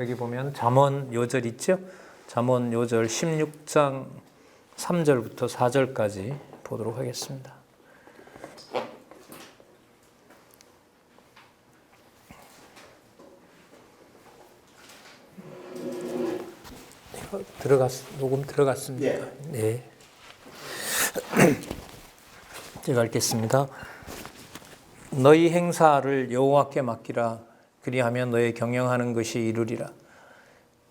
여기 보면 잠언 요절 있죠? 잠언 요절 16장 3절부터 4절까지 보도록 하겠습니다. 녹음 들어갔습니까? 네. 제가 읽겠습니다. 너희 행사를 여호와께 맡기라. 그리하면 너희 경영하는 것이 이루리라.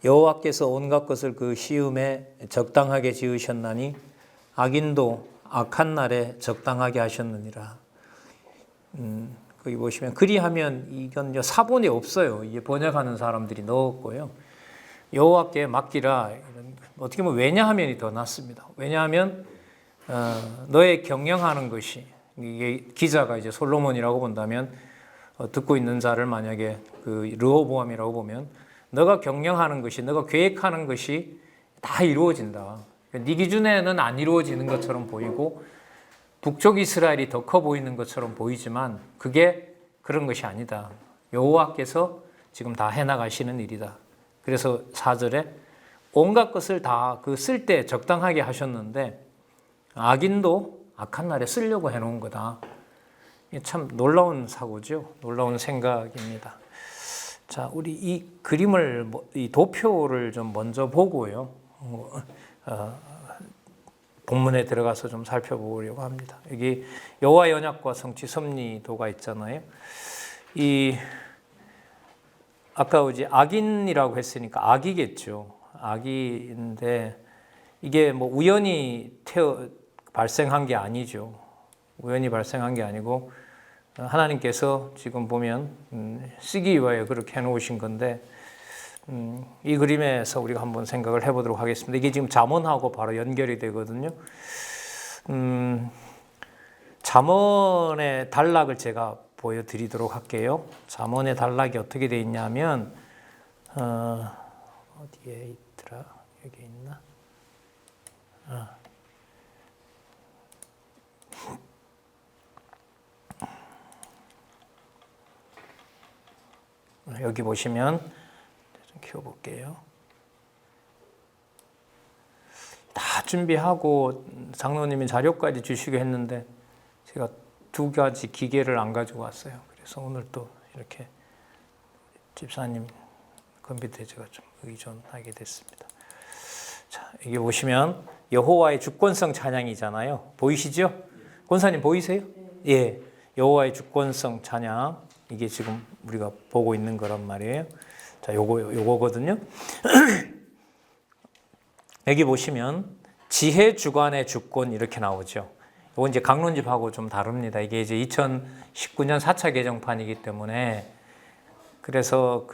여호와께서 온갖 것을 그 시음에 적당하게 지으셨나니 악인도 악한 날에 적당하게 하셨느니라. 거기 보시면 그리하면 이건 사본이 없어요. 이게 번역하는 사람들이 넣었고요. 여호와께 맡기라. 어떻게 보면 왜냐하면이 더 낫습니다. 왜냐하면 너의 경영하는 것이, 이게 기자가 이제 솔로몬이라고 본다면 듣고 있는 자를 만약에 그 르호보암이라고 보면 너가 경영하는 것이, 너가 계획하는 것이 다 이루어진다. 네 기준에는 안 이루어지는 것처럼 보이고 북쪽 이스라엘이 더 커 보이는 것처럼 보이지만 그게 그런 것이 아니다. 여호와께서 지금 다 해나가시는 일이다. 그래서 4절에 온갖 것을 다 그 쓸 때 적당하게 하셨는데 악인도 악한 날에 쓰려고 해놓은 거다. 참 놀라운 사고죠. 놀라운 생각입니다. 자, 우리 이 그림을, 이 도표를 좀 먼저 보고요. 본문에 들어가서 좀 살펴보려고 합니다. 여기 여호와 연약과 성취 섭리도가 있잖아요. 아까 이제 악인이라고 했으니까 악이겠죠. 악인데 이게 뭐 우연히 발생한 게 아니죠. 우연히 발생한 게 아니고 하나님께서 지금 보면 쓰기 위하여 그렇게 해놓으신 건데 이 그림에서 우리가 한번 생각을 해보도록 하겠습니다. 이게 지금 잠언하고 바로 연결이 되거든요. 잠언의 단락을 제가 보여드리도록 할게요. 잠언의 단락이 어떻게 되어 있냐면 어디에 있더라? 여기 있나? 여기 보시면 좀 키워볼게요. 다 준비하고 장로님이 자료까지 주시고 했는데 제가 2가지 기계를 안 가지고 왔어요. 그래서 오늘 또 이렇게 집사님 컴퓨터에 제가 좀 의존하게 됐습니다. 자, 여기 보시면 여호와의 주권성 찬양이잖아요. 보이시죠? 권사님 보이세요? 예, 여호와의 주권성 찬양. 이게 지금 우리가 보고 있는 거란 말이에요. 자, 요거거든요. 여기 보시면 지혜 주관의 주권 이렇게 나오죠. 이거 이제 강론집하고 좀 다릅니다. 이게 이제 2019년 4차 개정판이기 때문에 그래서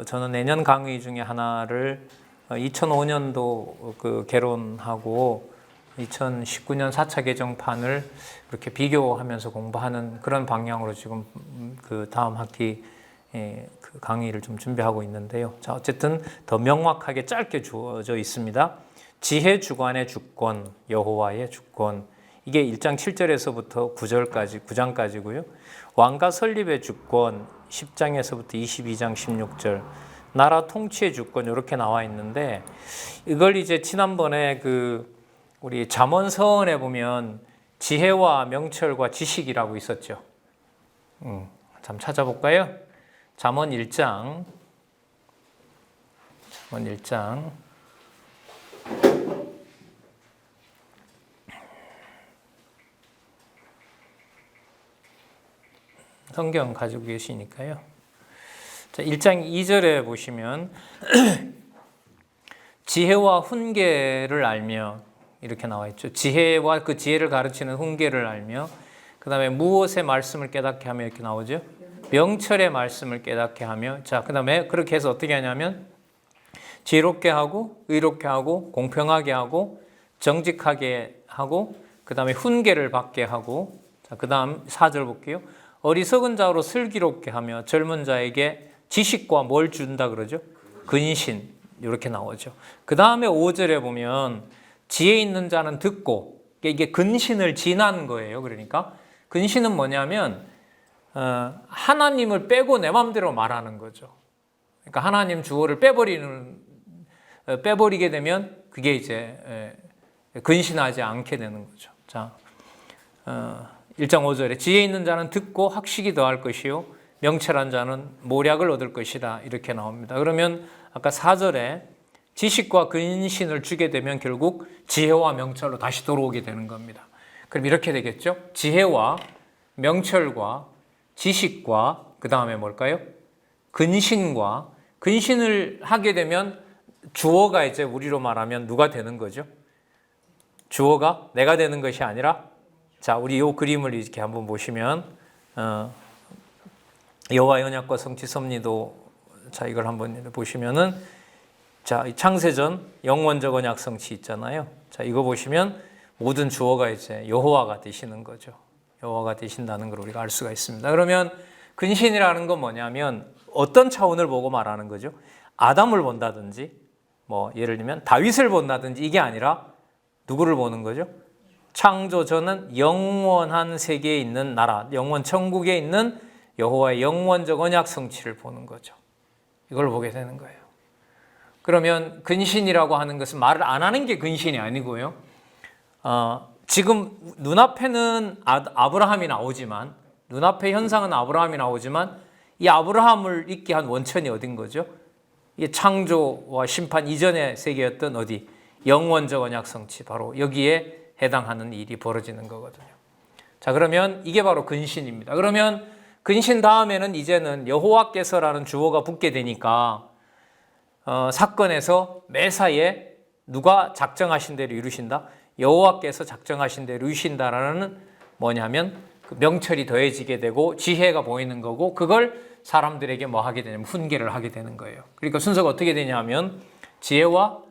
저는 내년 강의 중에 하나를 2005년도 개론하고 2019년 4차 개정판을 이렇게 비교하면서 공부하는 그런 방향으로 지금 다음 학기 강의를 좀 준비하고 있는데요. 자, 어쨌든 더 명확하게 짧게 주어져 있습니다. 지혜 주관의 주권, 여호와의 주권. 이게 1장 7절에서부터 9장까지고요. 왕가 설립의 주권, 10장에서부터 22장 16절. 나라 통치의 주권 이렇게 나와 있는데 이걸 이제 지난번에 우리 잠언 서원에 보면 지혜와 명철과 지식이라고 있었죠. 잠 찾아볼까요? 잠언 1장. 성경 가지고 계시니까요. 자, 1장 2절에 보시면 지혜와 훈계를 알며 이렇게 나와 있죠. 지혜와 그 지혜를 가르치는 훈계를 알며 그 다음에 무엇의 말씀을 깨닫게 하며 이렇게 나오죠. 명철의 말씀을 깨닫게 하며 자, 그 다음에 그렇게 해서 어떻게 하냐면 지혜롭게 하고 의롭게 하고 공평하게 하고 정직하게 하고 그 다음에 훈계를 받게 하고 자, 그 다음 4절 볼게요. 어리석은 자로 슬기롭게 하며 젊은 자에게 지식과 뭘 준다 그러죠? 근신 이렇게 나오죠. 그 다음에 5절에 보면 지혜 있는 자는 듣고 이게 근신을 지난 거예요. 그러니까 근신은 뭐냐면 하나님을 빼고 내 마음대로 말하는 거죠. 그러니까 하나님 주어를 빼버리게 되면 그게 이제 근신하지 않게 되는 거죠. 자, 1장 5절에 지혜 있는 자는 듣고 학식이 더할 것이요 명철한 자는 모략을 얻을 것이다 이렇게 나옵니다. 그러면 아까 4절에 지식과 근신을 주게 되면 결국 지혜와 명철로 다시 돌아오게 되는 겁니다. 그럼 이렇게 되겠죠? 지혜와 명철과 지식과 그 다음에 뭘까요? 근신을 하게 되면 주어가 이제 우리로 말하면 누가 되는 거죠? 주어가 내가 되는 것이 아니라, 자, 우리 이 그림을 이렇게 한번 보시면 여호와의 언약과 성취 섭리도, 자, 이걸 한번 보시면은, 자, 창세전 영원적 언약 성취 있잖아요. 자, 이거 보시면 모든 주어가 이제 여호와가 되시는 거죠. 여호와가 되신다는 걸 우리가 알 수가 있습니다. 그러면 근신이라는 건 뭐냐면 어떤 차원을 보고 말하는 거죠? 아담을 본다든지, 뭐 예를 들면 다윗을 본다든지, 이게 아니라 누구를 보는 거죠? 창조전은 영원한 세계에 있는 나라, 영원 천국에 있는 여호와의 영원적 언약 성취를 보는 거죠. 이걸 보게 되는 거예요. 그러면 근신이라고 하는 것은 말을 안 하는 게 근신이 아니고요. 지금 눈앞에는 아브라함이 나오지만, 눈앞의 현상은 아브라함이 나오지만, 이 아브라함을 있게 한 원천이 어딘 거죠? 이게 창조와 심판 이전의 세계였던 어디? 영원적 언약 성취, 바로 여기에 해당하는 일이 벌어지는 거거든요. 자, 그러면 이게 바로 근신입니다. 그러면 근신 다음에는 이제는 여호와께서라는 주어가 붙게 되니까 사건에서 매사에 누가 작정하신 대로 이루신다? 여호와께서 작정하신 대로 이루신다라는 뭐냐면 그 명철이 더해지게 되고 지혜가 보이는 거고, 그걸 사람들에게 뭐 하게 되냐면 훈계를 하게 되는 거예요. 그러니까 순서가 어떻게 되냐면 지혜와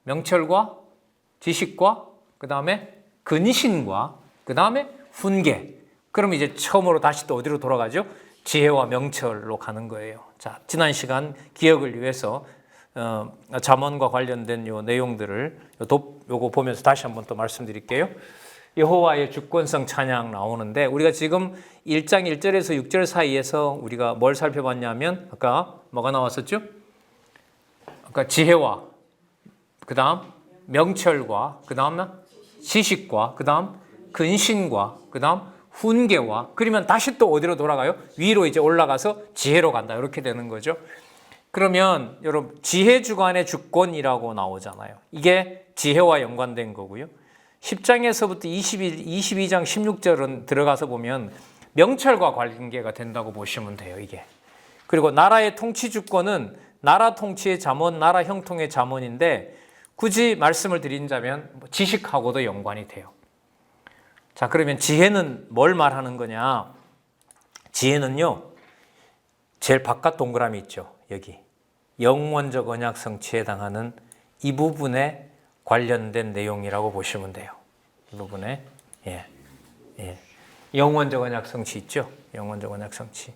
명철과 지식과 그 다음에 근신과 그 다음에 훈계. 그럼 이제 처음으로 다시 또 어디로 돌아가죠? 지혜와 명철로 가는 거예요. 자, 지난 시간 기억을 위해서 잠언과 관련된 요 내용들을 요거 보면서 다시 한번 또 말씀드릴게요. 여호와의 주권성 찬양 나오는데, 우리가 지금 1장 1절에서 6절 사이에서 우리가 뭘 살펴봤냐면, 아까 뭐가 나왔었죠? 아까 지혜와 그 다음 명철과 그 다음 지식과 그 다음 근신과 그 다음 훈계와, 그러면 다시 또 어디로 돌아가요? 위로 이제 올라가서 지혜로 간다, 이렇게 되는 거죠. 그러면 여러분 지혜 주관의 주권이라고 나오잖아요. 이게 지혜와 연관된 거고요. 10장에서부터 22장 16절은 들어가서 보면 명철과 관계가 된다고 보시면 돼요, 이게. 그리고 나라의 통치 주권은 나라 통치의 잠언, 나라 형통의 잠언인데, 굳이 말씀을 드린다면 지식하고도 연관이 돼요. 자, 그러면 지혜는 뭘 말하는 거냐? 지혜는요, 제일 바깥 동그라미 있죠, 여기. 영원적 언약 성취에 해당하는 이 부분에 관련된 내용이라고 보시면 돼요. 이 부분에. 영원적 언약 성취 있죠? 영원적 언약 성취.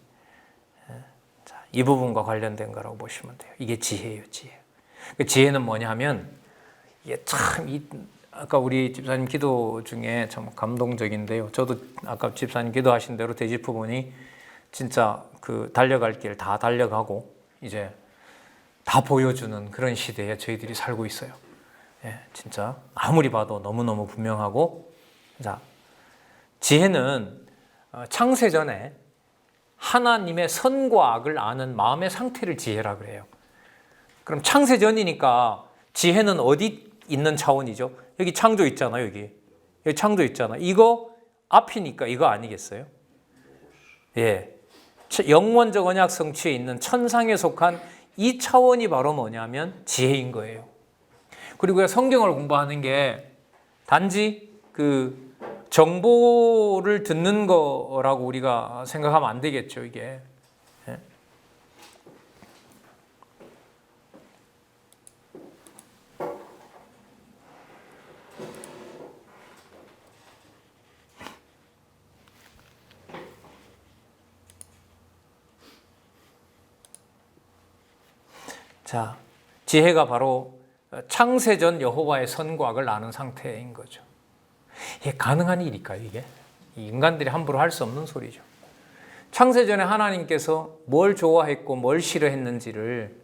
자, 이 부분과 관련된 거라고 보시면 돼요. 이게 지혜예요, 지혜. 그 지혜는 뭐냐면, 이게 참, 아까 우리 집사님 기도 중에 참 감동적인데요. 저도 아까 집사님 기도하신 대로 되짚어 보니 진짜 그 달려갈 길 다 달려가고 이제 다 보여주는 그런 시대에 저희들이 살고 있어요. 예, 진짜 아무리 봐도 너무너무 분명하고. 자, 지혜는 창세전에 하나님의 선과 악을 아는 마음의 상태를 지혜라 그래요. 그럼 창세전이니까 지혜는 어디 있는 차원이죠? 여기 창조 있잖아요, 여기 창조 있잖아요. 이거 앞이니까 이거 아니겠어요? 예, 영원적 언약 성취에 있는 천상에 속한 이 차원이 바로 뭐냐면 지혜인 거예요. 그리고 성경을 공부하는 게 단지 그 정보를 듣는 거라고 우리가 생각하면 안 되겠죠, 이게. 예. 자, 지혜가 바로 창세전 여호와의 선과 악을 아는 상태인 거죠. 이게 가능한 일일까요, 이게? 인간들이 함부로 할 수 없는 소리죠. 창세전에 하나님께서 뭘 좋아했고 뭘 싫어했는지를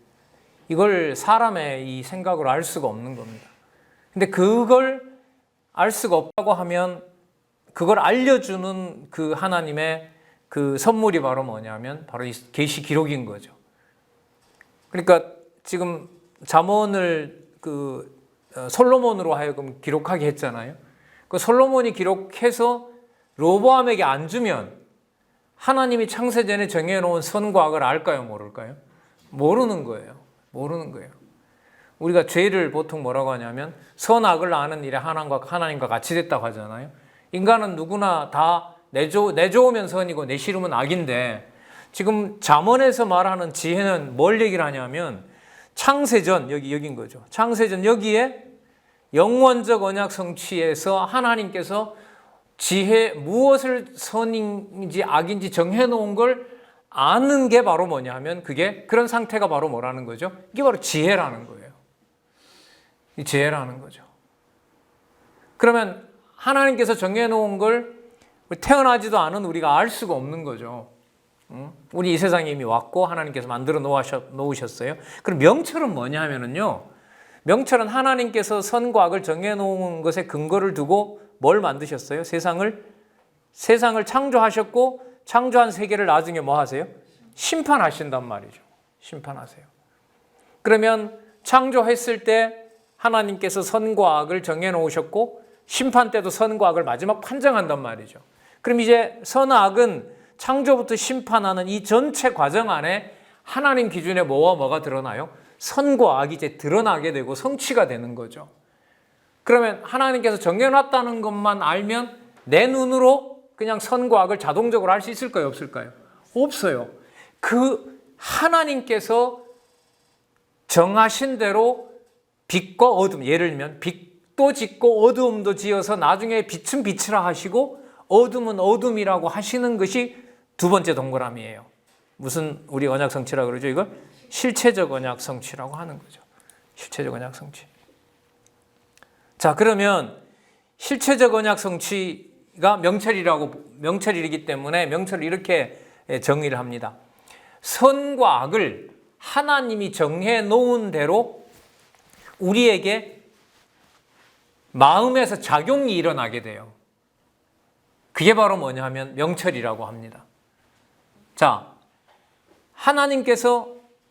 이걸 사람의 이 생각으로 알 수가 없는 겁니다. 근데 그걸 알 수가 없다고 하면 그걸 알려주는 그 하나님의 그 선물이 바로 뭐냐면 바로 이 계시 기록인 거죠. 그러니까 지금 잠언을 그 솔로몬으로 하여금 기록하게 했잖아요. 그 솔로몬이 기록해서 로보암에게 안 주면 하나님이 창세전에 정해놓은 선과 악을 알까요, 모를까요? 모르는 거예요. 모르는 거예요. 우리가 죄를 보통 뭐라고 하냐면 선악을 아는 일에 하나님과 같이 됐다고 하잖아요. 인간은 누구나 다 내 좋으면 선이고 내 싫으면 악인데, 지금 잠언에서 말하는 지혜는 뭘 얘기를 하냐면 창세전, 여기인 거죠. 창세전 여기에 영원적 언약 성취에서 하나님께서 지혜, 무엇을 선인지 악인지 정해놓은 걸 아는 게 바로 뭐냐 하면 그게 그런 상태가 바로 뭐라는 거죠? 이게 바로 지혜라는 거예요. 이 지혜라는 거죠. 그러면 하나님께서 정해놓은 걸 태어나지도 않은 우리가 알 수가 없는 거죠. 우리 이 세상에 이미 왔고 하나님께서 만들어 놓으셨어요. 그럼 명철은 뭐냐 하면은요, 명철은 하나님께서 선과 악을 정해놓은 것에 근거를 두고 뭘 만드셨어요? 세상을 창조하셨고, 창조한 세계를 나중에 뭐 하세요? 심판하신단 말이죠. 심판하세요. 그러면 창조했을 때 하나님께서 선과 악을 정해놓으셨고, 심판 때도 선과 악을 마지막 판정한단 말이죠. 그럼 이제 선과 악은 창조부터 심판하는 이 전체 과정 안에 하나님 기준에 뭐와 뭐가 드러나요? 선과 악이 이제 드러나게 되고 성취가 되는 거죠. 그러면 하나님께서 정해놨다는 것만 알면 내 눈으로 그냥 선과 악을 자동적으로 알 수 있을까요? 없을까요? 없어요. 그 하나님께서 정하신 대로 빛과 어둠, 예를 들면 빛도 짓고 어두움도 지어서 나중에 빛은 빛이라 하시고 어둠은 어둠이라고 하시는 것이 두 번째 동그라미예요. 무슨 우리 언약 성취라고 그러죠? 이걸 실체적 언약 성취라고 하는 거죠. 실체적 언약 성취. 자, 그러면 실체적 언약 성취가 명철이기 때문에 명철을 이렇게 정의를 합니다. 선과 악을 하나님이 정해 놓은 대로 우리에게 마음에서 작용이 일어나게 돼요. 그게 바로 뭐냐 하면 명철이라고 합니다. 자, 하나님께서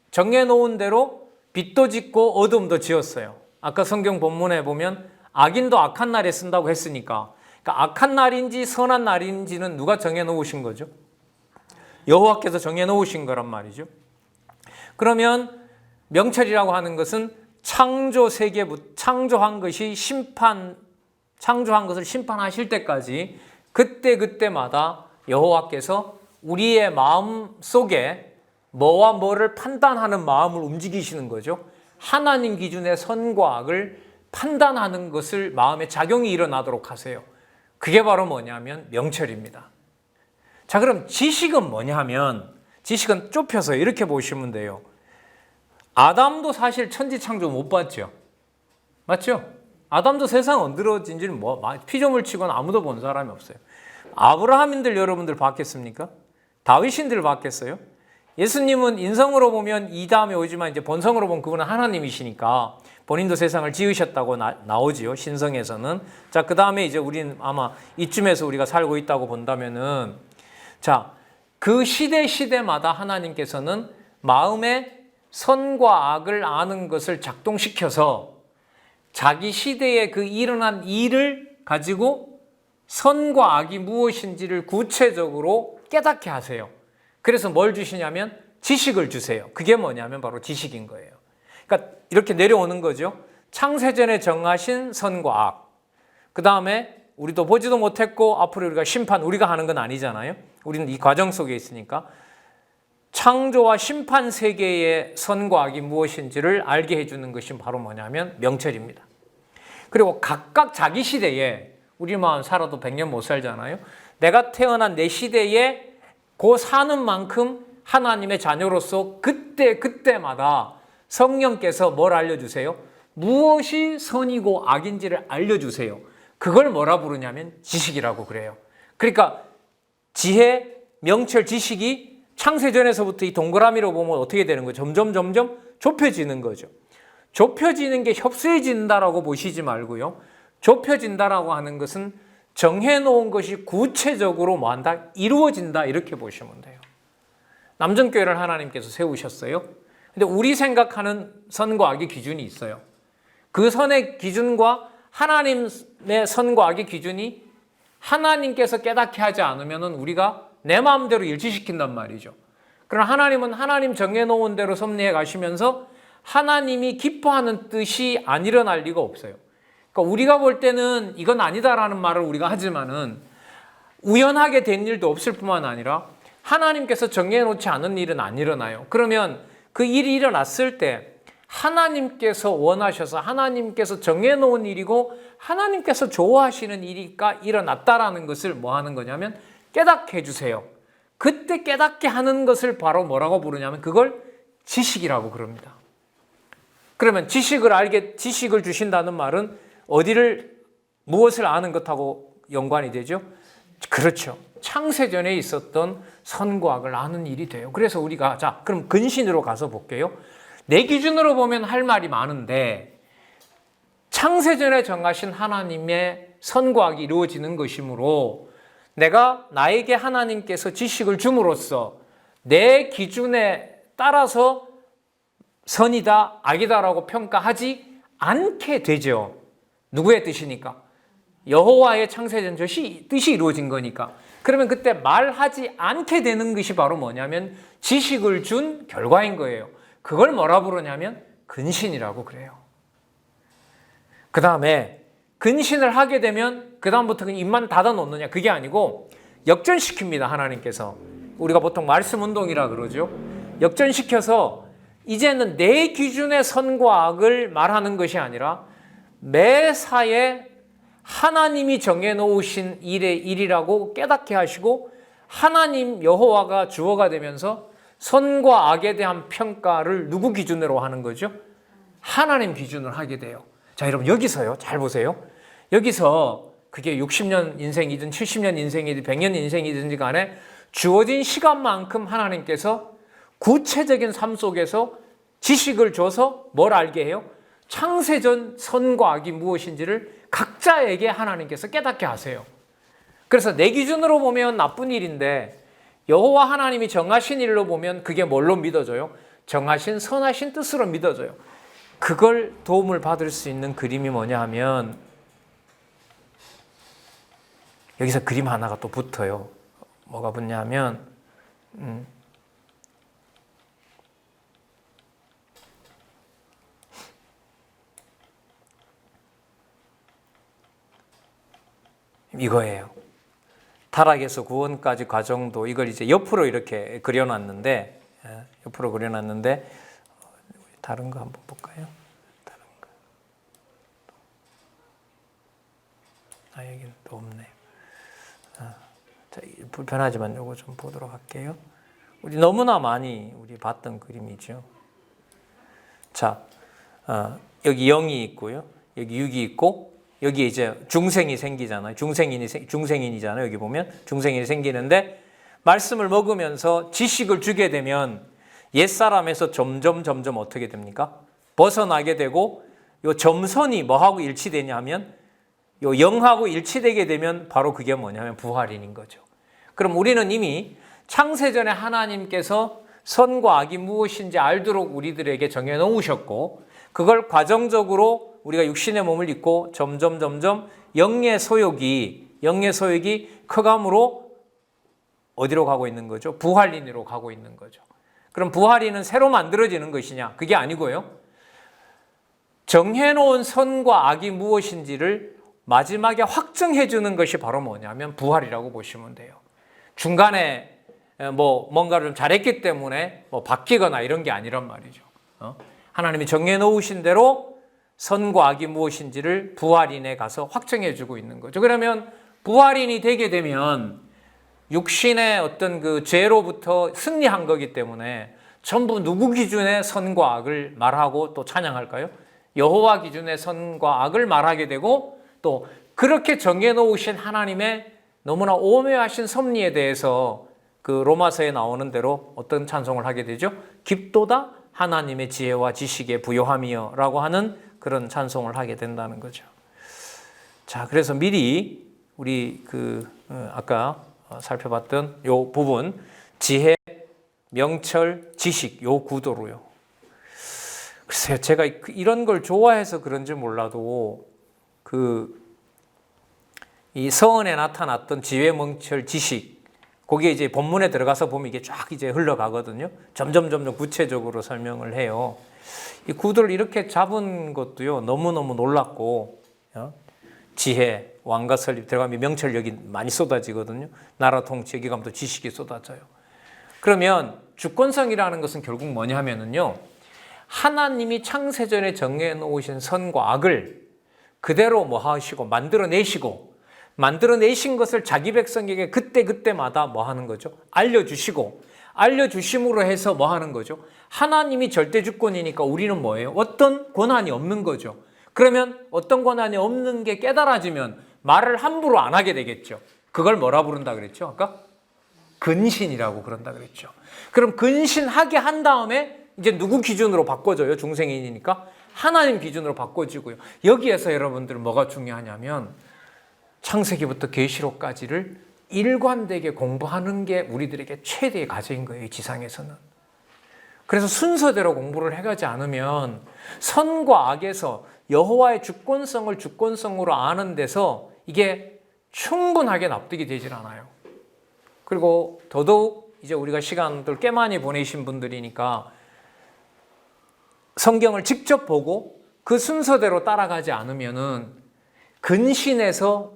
정해놓은 대로 빛도 짓고 어둠도 지었어요. 아까 성경 본문에 보면 악인도 악한 날에 쓴다고 했으니까, 그러니까 악한 날인지 선한 날인지는 누가 정해놓으신 거죠? 여호와께서 정해놓으신 거란 말이죠. 그러면 명철이라고 하는 것은 창조한 것이 창조한 것을 심판하실 때까지 그때마다 여호와께서 우리의 마음 속에 뭐와 뭐를 판단하는 마음을 움직이시는 거죠. 하나님 기준의 선과 악을 판단하는 것을 마음에 작용이 일어나도록 하세요. 그게 바로 뭐냐면 명철입니다. 자, 그럼 지식은 뭐냐 하면 지식은 좁혀서 이렇게 보시면 돼요. 아담도 사실 천지창조 못 봤죠. 맞죠? 아담도 세상 언들어진지는 피조물 치고는 아무도 본 사람이 없어요. 아브라함인들 여러분들 봤겠습니까? 다윗인들 봤겠어요? 예수님은 인성으로 보면 이 다음에 오지만 이제 본성으로 보면 그분은 하나님이시니까 본인도 세상을 지으셨다고 나오지요. 신성에서는. 자, 그 다음에 이제 우리는 아마 이쯤에서 우리가 살고 있다고 본다면은, 자, 그 시대마다 하나님께서는 마음에 선과 악을 아는 것을 작동시켜서 자기 시대에 그 일어난 일을 가지고 선과 악이 무엇인지를 구체적으로 깨닫게 하세요. 그래서 뭘 주시냐면 지식을 주세요. 그게 뭐냐면 바로 지식인 거예요. 그러니까 이렇게 내려오는 거죠. 창세전에 정하신 선과 악. 그 다음에 우리도 보지도 못했고 앞으로 우리가 하는 건 아니잖아요. 우리는 이 과정 속에 있으니까 창조와 심판 세계의 선과 악이 무엇인지를 알게 해주는 것이 바로 뭐냐면 명철입니다. 그리고 각각 자기 시대에, 우리만 살아도 100년 못 살잖아요. 내가 태어난 내 시대에 그 사는 만큼 하나님의 자녀로서 그때마다 성령께서 뭘 알려주세요? 무엇이 선이고 악인지를 알려주세요. 그걸 뭐라 부르냐면 지식이라고 그래요. 그러니까 지혜, 명철, 지식이 창세전에서부터 이 동그라미로 보면 어떻게 되는 거죠? 점점 좁혀지는 거죠. 좁혀지는 게 협소해진다라고 보시지 말고요. 좁혀진다라고 하는 것은 정해놓은 것이 구체적으로 뭐한다? 이루어진다 이렇게 보시면 돼요. 남정교회를 하나님께서 세우셨어요. 근데 우리 생각하는 선과 악의 기준이 있어요. 그 선의 기준과 하나님의 선과 악의 기준이 하나님께서 깨닫게 하지 않으면 우리가 내 마음대로 일치시킨단 말이죠. 그러나 하나님은 하나님 정해놓은 대로 섭리해 가시면서 하나님이 기뻐하는 뜻이 안 일어날 리가 없어요. 그러니까 우리가 볼 때는 이건 아니다라는 말을 우리가 하지만은 우연하게 된 일도 없을 뿐만 아니라 하나님께서 정해놓지 않은 일은 안 일어나요. 그러면 그 일이 일어났을 때 하나님께서 원하셔서 하나님께서 정해놓은 일이고 하나님께서 좋아하시는 일이가 일어났다라는 것을 뭐 하는 거냐면 깨닫게 해주세요. 그때 깨닫게 하는 것을 바로 뭐라고 부르냐면 그걸 지식이라고 그럽니다. 그러면 지식을 주신다는 말은 무엇을 아는 것하고 연관이 되죠? 그렇죠. 창세전에 있었던 선과 악을 아는 일이 돼요. 그래서 우리가 그럼 근신으로 가서 볼게요. 내 기준으로 보면 할 말이 많은데 창세전에 정하신 하나님의 선과 악이 이루어지는 것이므로 나에게 하나님께서 지식을 줌으로써 내 기준에 따라서 선이다, 악이다라고 평가하지 않게 되죠. 누구의 뜻이니까? 여호와의 창세전 뜻이 이루어진 거니까. 그러면 그때 말하지 않게 되는 것이 바로 뭐냐면 지식을 준 결과인 거예요. 그걸 뭐라 부르냐면 근신이라고 그래요. 그 다음에 근신을 하게 되면 그 다음부터 입만 닫아 놓느냐 그게 아니고 역전시킵니다. 하나님께서. 우리가 보통 말씀 운동이라 그러죠. 역전시켜서 이제는 내 기준의 선과 악을 말하는 것이 아니라 매사에 하나님이 정해놓으신 일의 일이라고 깨닫게 하시고 하나님 여호와가 주어가 되면서 선과 악에 대한 평가를 누구 기준으로 하는 거죠? 하나님 기준으로 하게 돼요. 자, 여러분 여기서요. 잘 보세요. 여기서 그게 60년 인생이든 70년 인생이든 100년 인생이든지 간에 주어진 시간만큼 하나님께서 구체적인 삶 속에서 지식을 줘서 뭘 알게 해요? 창세전 선과 악이 무엇인지를 각자에게 하나님께서 깨닫게 하세요. 그래서 내 기준으로 보면 나쁜 일인데 여호와 하나님이 정하신 일로 보면 그게 뭘로 믿어져요? 정하신 선하신 뜻으로 믿어져요. 그걸 도움을 받을 수 있는 그림이 뭐냐 하면 여기서 그림 하나가 또 붙어요. 뭐가 붙냐면 이거예요. 타락에서 구원까지 과정도 이걸 이제 옆으로 이렇게 그려놨는데 다른 거 한번 볼까요? 다른 거. 여기는 또 없네요. 자, 불편하지만 이거 좀 보도록 할게요. 우리 너무나 많이 봤던 그림이죠. 자, 여기 0이 있고요. 여기 6이 있고 여기 이제 중생이 생기잖아요. 중생인이잖아요. 여기 보면 중생인이 생기는데 말씀을 먹으면서 지식을 주게 되면 옛사람에서 점점 어떻게 됩니까? 벗어나게 되고 요 점선이 뭐하고 일치되냐 하면 요 0하고 일치되게 되면 바로 그게 뭐냐면 부활인인 거죠. 그럼 우리는 이미 창세전에 하나님께서 선과 악이 무엇인지 알도록 우리들에게 정해놓으셨고 그걸 과정적으로 우리가 육신의 몸을 입고 점점 영의 소욕이 커감으로 어디로 가고 있는 거죠? 부활인으로 가고 있는 거죠. 그럼 부활인은 새로 만들어지는 것이냐? 그게 아니고요. 정해놓은 선과 악이 무엇인지를 마지막에 확증해 주는 것이 바로 뭐냐면 부활이라고 보시면 돼요. 중간에 뭔가를 좀 잘했기 때문에 바뀌거나 이런 게 아니란 말이죠. 하나님이 정해놓으신 대로 선과 악이 무엇인지를 부활인에 가서 확증해 주고 있는 거죠. 그러면 부활인이 되게 되면 육신의 어떤 그 죄로부터 승리한 거기 때문에 전부 누구 기준의 선과 악을 말하고 또 찬양할까요? 여호와 기준의 선과 악을 말하게 되고 또 그렇게 정해놓으신 하나님의 너무나 오묘하신 섭리에 대해서 그 로마서에 나오는 대로 어떤 찬송을 하게 되죠? 깊도다 하나님의 지혜와 지식의 부요함이여 라고 하는 그런 찬송을 하게 된다는 거죠. 자, 그래서 미리 우리 아까 살펴봤던 요 부분 지혜, 명철, 지식 요 구도로요. 글쎄요, 제가 이런 걸 좋아해서 그런지 몰라도 이 서원에 나타났던 지혜, 명철, 지식 거기에 이제 본문에 들어가서 보면 이게 쫙 이제 흘러가거든요. 점점 구체적으로 설명을 해요. 이 구도를 이렇게 잡은 것도요, 너무너무 놀랍고, 지혜, 왕과 설립 들어가면 명철력이 많이 쏟아지거든요. 나라 통치, 여기 가면 또 지식이 쏟아져요. 그러면 주권성이라는 것은 결국 뭐냐 하면은요, 하나님이 창세전에 정해 놓으신 선과 악을 그대로 뭐 하시고 만들어내신 것을 자기 백성에게 그때마다 뭐 하는 거죠? 알려주심으로 해서 뭐 하는 거죠? 하나님이 절대 주권이니까 우리는 뭐예요? 어떤 권한이 없는 거죠. 그러면 어떤 권한이 없는 게 깨달아지면 말을 함부로 안 하게 되겠죠. 그걸 뭐라 부른다 그랬죠? 아까? 근신이라고 그런다 그랬죠. 그럼 근신하게 한 다음에 이제 누구 기준으로 바꿔줘요? 중생인이니까 하나님 기준으로 바꿔지고요. 여기에서 여러분들 뭐가 중요하냐면 창세기부터 계시록까지를 일관되게 공부하는 게 우리들에게 최대의 과제인 거예요. 이 지상에서는. 그래서 순서대로 공부를 해가지 않으면 선과 악에서 여호와의 주권성을 주권성으로 아는 데서 이게 충분하게 납득이 되질 않아요. 그리고 더더욱 이제 우리가 시간들 꽤 많이 보내신 분들이니까 성경을 직접 보고 그 순서대로 따라가지 않으면은 근신에서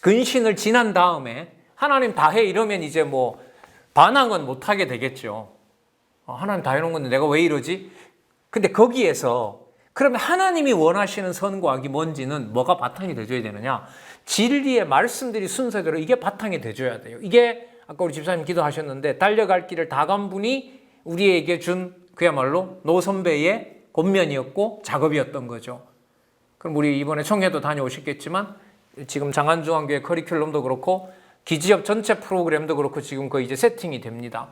근신을 지난 다음에 하나님 다 해 이러면 이제 뭐 반항은 못 하게 되겠죠. 하나님 다 해놓은 건데 내가 왜 이러지? 근데 거기에서 그러면 하나님이 원하시는 선과 악이 뭔지는 뭐가 바탕이 돼줘야 되느냐? 진리의 말씀들이 순서대로 이게 바탕이 돼줘야 돼요. 이게 아까 우리 집사님 기도하셨는데 달려갈 길을 다 간 분이 우리에게 준 그야말로 노선배의 권면이었고 작업이었던 거죠. 그럼 우리 이번에 청해도 다녀오셨겠지만 지금 장안중앙교회 커리큘럼도 그렇고 기지협 전체 프로그램도 그렇고 지금 거의 이제 세팅이 됩니다.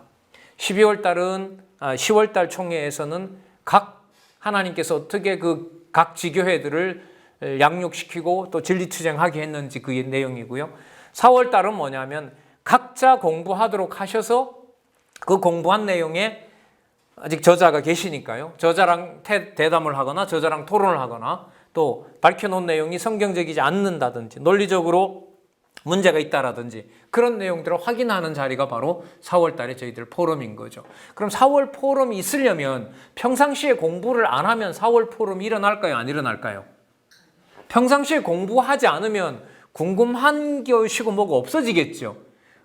10월 달 총회에서는 하나님께서 어떻게 각 지교회들을 양육시키고 또 진리투쟁하게 했는지 그 내용이고요. 4월 달은 뭐냐면 각자 공부하도록 하셔서 그 공부한 내용에 아직 저자가 계시니까요. 저자랑 대담을 하거나 저자랑 토론을 하거나 또 밝혀놓은 내용이 성경적이지 않는다든지 논리적으로 문제가 있다라든지 그런 내용들을 확인하는 자리가 바로 4월 달에 저희들 포럼인 거죠. 그럼 4월 포럼이 있으려면 평상시에 공부를 안 하면 4월 포럼이 일어날까요? 안 일어날까요? 평상시에 공부하지 않으면 궁금한 것이고 뭐가 없어지겠죠.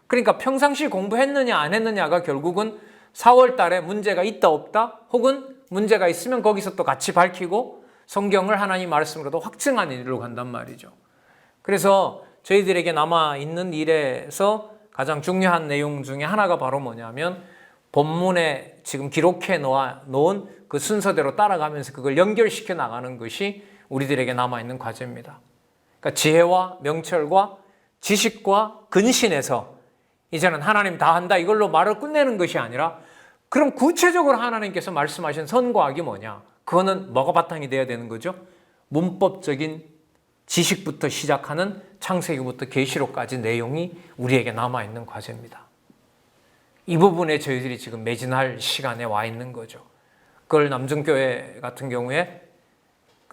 그러니까 평상시에 공부했느냐 안 했느냐가 결국은 4월 달에 문제가 있다 없다 혹은 문제가 있으면 거기서 또 같이 밝히고 성경을 하나님 말씀으로도 확증하는 일로 간단 말이죠. 그래서 저희들에게 남아있는 일에서 가장 중요한 내용 중에 하나가 바로 뭐냐면 본문에 지금 기록해 놓은 그 순서대로 따라가면서 그걸 연결시켜 나가는 것이 우리들에게 남아있는 과제입니다. 그러니까 지혜와 명철과 지식과 근신에서 이제는 하나님 다 한다 이걸로 말을 끝내는 것이 아니라 그럼 구체적으로 하나님께서 말씀하신 선과 악이 뭐냐? 그거는 뭐가 바탕이 돼야 되는 거죠? 문법적인 지식부터 시작하는 창세기부터 계시록까지 내용이 우리에게 남아있는 과제입니다. 이 부분에 저희들이 지금 매진할 시간에 와 있는 거죠. 그걸 남정교회 같은 경우에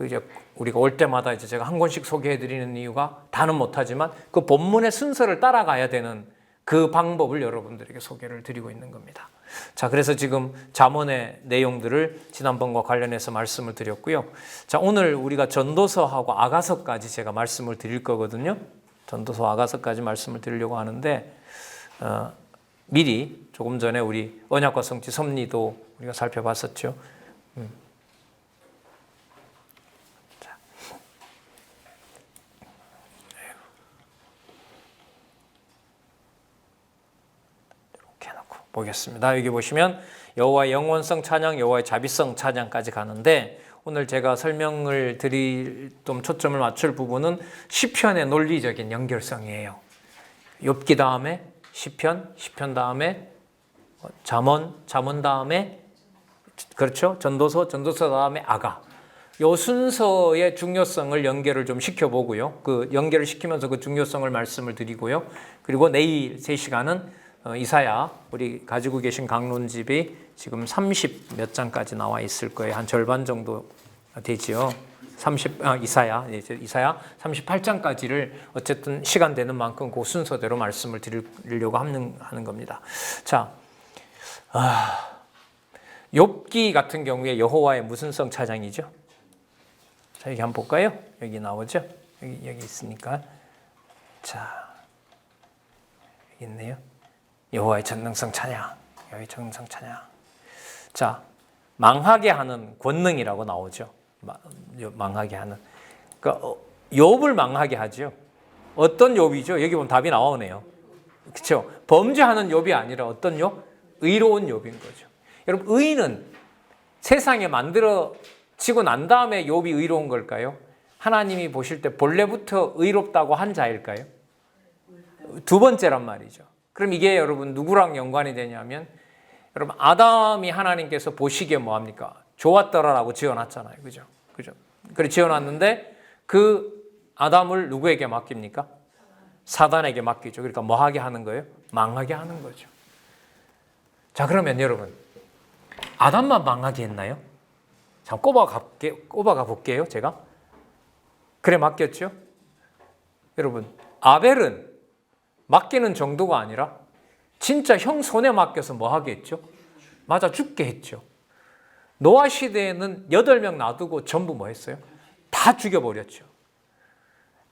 이제 우리가 올 때마다 이제 제가 한 권씩 소개해 드리는 이유가 다는 못하지만 그 본문의 순서를 따라가야 되는 그 방법을 여러분들에게 소개를 드리고 있는 겁니다. 자, 그래서 지금 잠언의 내용들을 지난번과 관련해서 말씀을 드렸고요. 자, 오늘 우리가 전도서하고 아가서까지 제가 말씀을 드릴 거거든요. 전도서 아가서까지 말씀을 드리려고 하는데 미리 조금 전에 우리 언약과 성취 섭리도 우리가 살펴봤었죠. 보겠습니다. 여기 보시면 여호와의 영원성 찬양, 여호와의 자비성 찬양까지 가는데 오늘 제가 설명을 드릴 좀 초점을 맞출 부분은 시편의 논리적인 연결성이에요. 욥기 다음에 시편 다음에 잠언 다음에 그렇죠? 전도서 다음에 아가. 요 순서의 중요성을 연결을 좀 시켜보고요. 그 연결을 시키면서 그 중요성을 말씀을 드리고요. 그리고 내일 3시간은 이사야, 우리 가지고 계신 강론집이 지금 30 몇 장까지 나와 있을 거예요. 한 절반 정도 되지요. 이사야 38장까지를 어쨌든 시간 되는 만큼 그 순서대로 말씀을 드리려고 하는 겁니다. 자, 욥기 같은 경우에 여호와의 무슨 성 찬양이죠? 자, 여기 한번 볼까요? 여기 나오죠? 여기 있으니까. 자, 여기 있네요. 여호와의 전능성 찬양. 여호와의 전능성 찬양. 자, 망하게 하는 권능이라고 나오죠. 망하게 하는. 그러니까 욥을 망하게 하죠. 어떤 욥이죠? 여기 보면 답이 나오네요. 그렇죠? 범죄하는 욥이 아니라 어떤 욥? 의로운 욥인 거죠. 여러분, 의는 세상에 만들어지고 난 다음에 욥이 의로운 걸까요? 하나님이 보실 때 본래부터 의롭다고 한 자일까요? 두 번째란 말이죠. 그럼 이게 여러분 누구랑 연관이 되냐면, 여러분 아담이 하나님께서 보시기에 뭐합니까? 좋았더라라고 지어놨잖아요. 그죠? 그래 지어놨는데 그 아담을 누구에게 맡깁니까? 사단에게 맡기죠. 그러니까 뭐 하게 하는 거예요? 망하게 하는 거죠. 자, 그러면 여러분 아담만 망하게 했나요? 자, 꼽아가 볼게요. 제가. 그래 맡겼죠? 여러분 아벨은 맡기는 정도가 아니라 진짜 형 손에 맡겨서 뭐 하게 했죠? 맞아 죽게 했죠. 노아 시대에는 8명 놔두고 전부 뭐 했어요? 다 죽여버렸죠.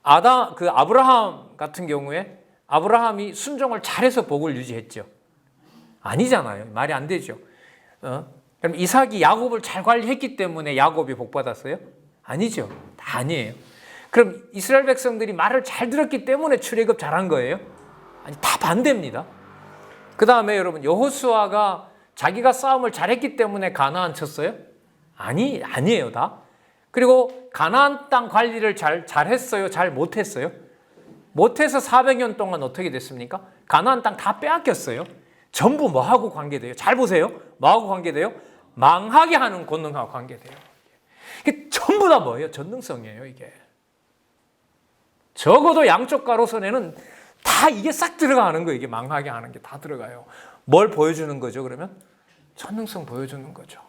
아브라함 같은 경우에 아브라함이 순종을 잘해서 복을 유지했죠. 아니잖아요. 말이 안 되죠. 그럼 이삭이 야곱을 잘 관리했기 때문에 야곱이 복 받았어요? 아니죠. 다 아니에요. 그럼 이스라엘 백성들이 말을 잘 들었기 때문에 출애굽 잘한 거예요? 아니, 다 반대입니다. 그 다음에 여러분 여호수아가 자기가 싸움을 잘했기 때문에 가나안 쳤어요? 아니에요 다. 그리고 가나안 땅 관리를 잘했어요? 잘 못했어요? 못해서 400년 동안 어떻게 됐습니까? 가나안 땅 다 빼앗겼어요. 전부 뭐하고 관계돼요? 잘 보세요. 뭐하고 관계돼요? 망하게 하는 권능하고 관계돼요. 이게 전부 다 뭐예요? 전능성이에요 이게. 적어도 양쪽 가로선에는 다 이게 싹 들어가는 거예요. 이게 망하게 하는 게 다 들어가요. 뭘 보여주는 거죠 그러면? 전능성 보여주는 거죠.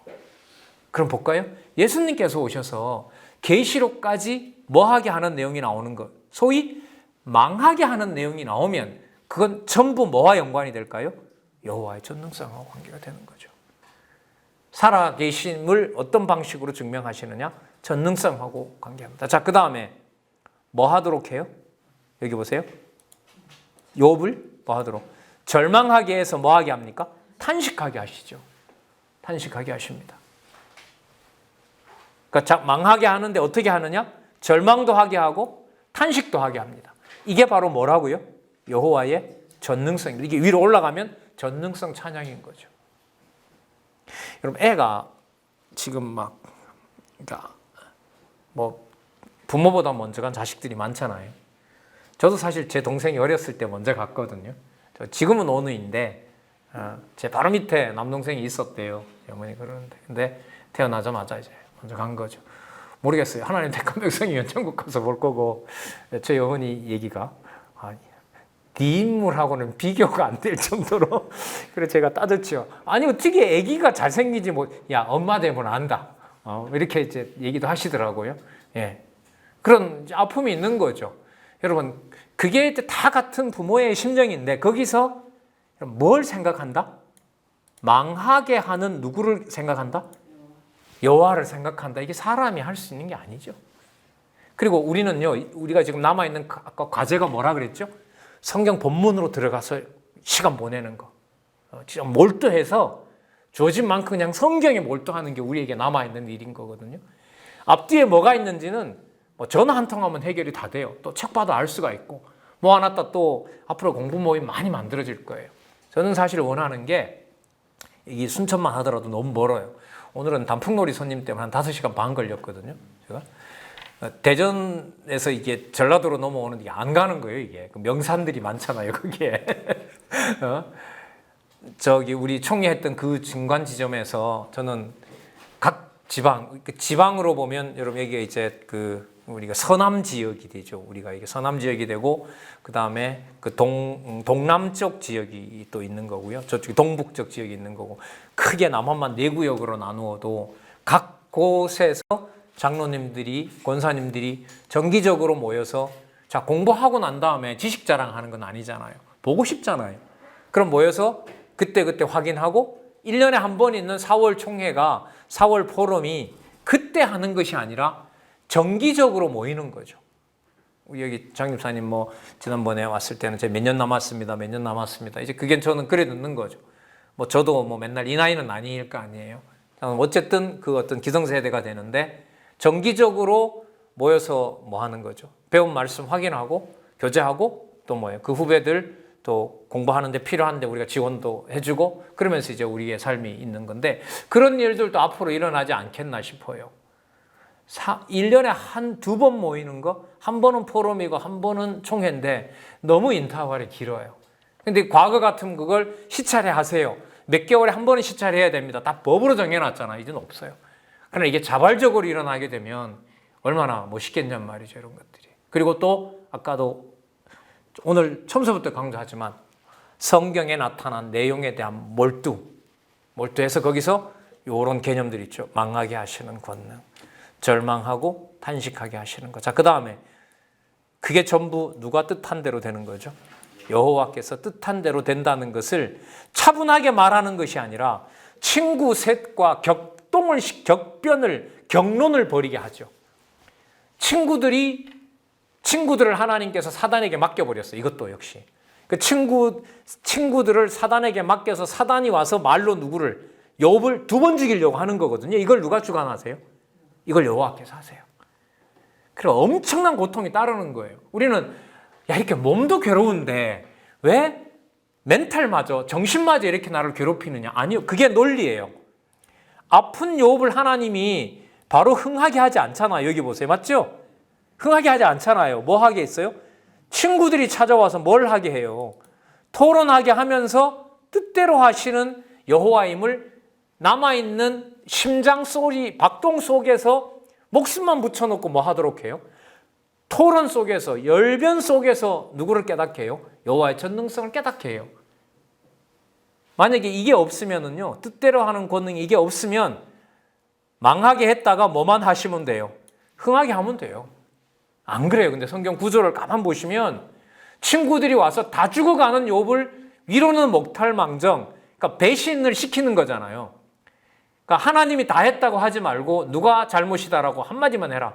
그럼 볼까요? 예수님께서 오셔서 계시록까지 뭐하게 하는 내용이 나오는 것, 소위 망하게 하는 내용이 나오면 그건 전부 뭐와 연관이 될까요? 여호와의 전능성하고 관계가 되는 거죠. 살아계심을 어떤 방식으로 증명하시느냐? 전능성하고 관계합니다. 자, 그 다음에 뭐 하도록 해요? 여기 보세요. 욥을 뭐 하도록? 절망하게 해서 뭐 하게 합니까? 탄식하게 하시죠. 탄식하게 하십니다. 그러니까 망하게 하는데 어떻게 하느냐? 절망도 하게 하고 탄식도 하게 합니다. 이게 바로 뭐라고요? 여호와의 전능성입니다. 이게 위로 올라가면 전능성 찬양인 거죠. 여러분 애가 지금 막 그러니까 뭐 부모보다 먼저 간 자식들이 많잖아요. 저도 사실 제 동생이 어렸을 때 먼저 갔거든요. 지금은 어느인데 제 바로 밑에 남동생이 있었대요. 어머니 그러는데 근데 태어나자마자 이제 먼저 간 거죠. 모르겠어요. 하나님 택한 백성이면 천국 가서 볼 거고 제 어머니 얘기가 네 인물하고는 비교가 안 될 정도로 그래서 제가 따졌죠. 아니 어떻게 아기가 잘생기지 야 엄마 되면 안다. 이렇게 이제 얘기도 하시더라고요. 예, 그런 아픔이 있는 거죠. 여러분 그게 다 같은 부모의 심정인데 거기서 뭘 생각한다? 망하게 하는 누구를 생각한다? 여호와를 생각한다. 이게 사람이 할 수 있는 게 아니죠. 그리고 우리가 지금 남아있는 아까 과제가 뭐라 그랬죠? 성경 본문으로 들어가서 시간 보내는 거. 진짜 몰두해서 주어진 만큼 그냥 성경에 몰두하는 게 우리에게 남아있는 일인 거거든요. 앞뒤에 뭐가 있는지는 전화 한 통하면 해결이 다 돼요. 또 책 봐도 알 수가 있고 모아놨다 또 앞으로 공부 모임 많이 만들어질 거예요. 저는 사실 원하는 게 이 순천만 하더라도 너무 멀어요. 오늘은 단풍놀이 손님 때문에 한 5시간 반 걸렸거든요. 제가 대전에서 이게 전라도로 넘어오는데 안 가는 거예요. 이게 명산들이 많잖아요. 그게 저기 우리 총리했던 그 중간 지점에서 저는 각 지방으로 보면 여러분 여기가 이제 그 우리가 서남 지역이 되죠. 우리가 이게 서남 지역이 되고 그 다음에 그 동남쪽 지역이 또 있는 거고요. 저쪽이 동북쪽 지역이 있는 거고 크게 남한만 4구역으로 나누어도 각 곳에서 장로님들이 권사님들이 정기적으로 모여서 자 공부하고 난 다음에 지식 자랑하는 건 아니잖아요. 보고 싶잖아요. 그럼 모여서 그때 확인하고 1년에 한 번 있는 4월 총회가 4월 포럼이 그때 하는 것이 아니라 정기적으로 모이는 거죠. 여기 장립사님 뭐 지난번에 왔을 때는 제가 몇 년 남았습니다. 몇 년 남았습니다. 이제 그게 저는 그래 듣는 거죠. 뭐 저도 뭐 맨날 이 나이는 아닐 거 아니에요. 어쨌든 그 어떤 기성세대가 되는데 정기적으로 모여서 뭐 하는 거죠. 배운 말씀 확인하고 교제하고 또 뭐예요. 그 후배들 또 공부하는데 필요한데 우리가 지원도 해주고 그러면서 이제 우리의 삶이 있는 건데 그런 일들도 앞으로 일어나지 않겠나 싶어요. 1년에 한두 번 모이는 거, 한 번은 포럼이고 한 번은 총회인데 너무 인터벌이 길어요. 근데 과거 같으면 그걸 시찰해 하세요. 몇 개월에 한 번은 시찰해야 됩니다. 다 법으로 정해놨잖아. 이제는 없어요. 그러나 이게 자발적으로 일어나게 되면 얼마나 멋있겠냔 말이죠. 이런 것들이. 그리고 또 아까도 오늘 처음부터 강조하지만 성경에 나타난 내용에 대한 몰두해서 거기서 이런 개념들 있죠. 망하게 하시는 권능, 절망하고 탄식하게 하시는 것. 자, 그 다음에 그게 전부 누가 뜻한 대로 되는 거죠? 여호와께서 뜻한 대로 된다는 것을 차분하게 말하는 것이 아니라 친구 셋과 격변을 경론을 벌이게 하죠. 친구들을 하나님께서 사단에게 맡겨버렸어요. 이것도 역시. 그 친구들을 사단에게 맡겨서 사단이 와서 말로 누구를 욥을 2번 죽이려고 하는 거거든요. 이걸 누가 주관하세요? 이걸 여호와께서 하세요. 그래서 엄청난 고통이 따르는 거예요. 우리는 야 이렇게 몸도 괴로운데 왜 멘탈마저 정신마저 이렇게 나를 괴롭히느냐? 아니요. 그게 논리예요. 아픈 욥을 하나님이 바로 흥하게 하지 않잖아요. 여기 보세요. 맞죠? 흥하게 하지 않잖아요. 뭐 하게 했어요? 친구들이 찾아와서 뭘 하게 해요? 토론하게 하면서 뜻대로 하시는 여호와임을 남아있는 심장 소리, 박동 속에서 목숨만 붙여놓고 뭐 하도록 해요? 토론 속에서, 열변 속에서 누구를 깨닫게 해요? 여호와의 전능성을 깨닫게 해요. 만약에 이게 없으면은요, 뜻대로 하는 권능이 이게 없으면 망하게 했다가 뭐만 하시면 돼요? 흥하게 하면 돼요. 안 그래요. 근데 성경 구조를 가만 보시면 친구들이 와서 다 죽어가는 욥을 위로는 못할 망정, 그러니까 배신을 시키는 거잖아요. 그러니까 하나님이 다 했다고 하지 말고 누가 잘못이다라고 한마디만 해라.